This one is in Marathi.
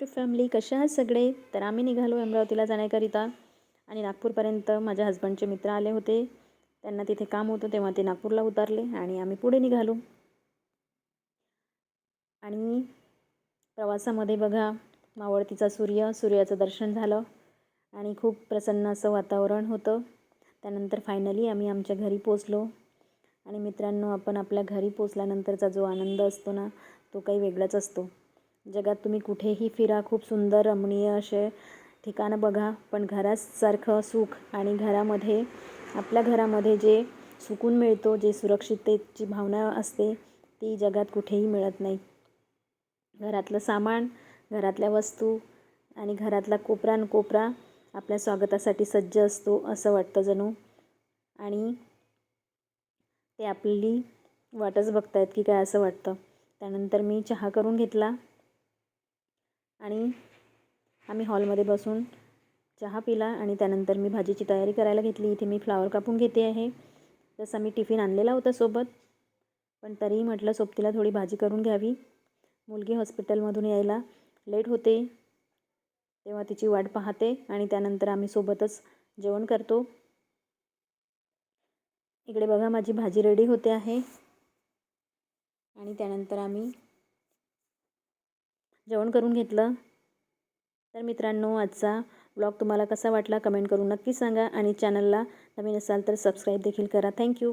यूट्यूब फॅमिली, कशा आहात सगळे? तर आम्ही निघालो अमरावतीला जाण्याकरिता आणि नागपूरपर्यंत माझ्या हस्बंडचे मित्र आले होते. त्यांना तिथे काम होतं तेव्हा ते नागपूरला उतरले आणि आम्ही पुढे निघालो. आणि प्रवासामध्ये बघा, मावळतीचा सूर्याचं दर्शन झालं आणि खूप प्रसन्न असं वातावरण होतं. त्यानंतर फायनली आम्ही आमच्या घरी पोचलो. आणि मित्रांनो, आपण आपल्या घरी पोचल्यानंतरचा जो आनंद असतो ना, तो काही वेगळाच असतो. जगात तुम्ही कुठेही फिरा, खूप सुंदर रमणीय असे ठिकाणं बघा, पण घरासारखं सुख आणि आपल्या घरामध्ये जे सुकून मिळतो, जे सुरक्षिततेची भावना असते, ती जगात कुठेही मिळत नाही. घरातलं सामान, घरातल्या वस्तू आणि घरातला कोपरा आपल्या स्वागतासाठी सज्ज असतो असं वाटतं जणू. आणि ते आपली वाटच बघतायत की काय असं वाटतं. त्यानंतर मी चहा करून घेतला आणि आम्ही हॉलमध्ये बसून चहा पिला आणि त्यानंतर मी भाजीची तयारी करायला घेतली. इथे मी फ्लावर कापून घेते आहे. तसा मी टिफिन आणलेला होता सोबत, पण तरीही म्हटलं सोबतीला थोडी भाजी करून घ्यावी. मुलगी हॉस्पिटलमधून यायला लेट होते, तेव्हा तिची वाट पाहते आणि त्यानंतर आम्ही सोबतच जेवण करतो. इकडे बघा, माझी भाजी रेडी होते आहे आणि त्यानंतर आम्ही जेवण करून घेतलं. तर मित्रांनो, आजचा व्लॉग तुम्हाला कसा वाटला कमेंट करून नक्की सांगा आणि चॅनलला नवीन असाल तर सबस्क्राईब देखील करा. थँक्यू.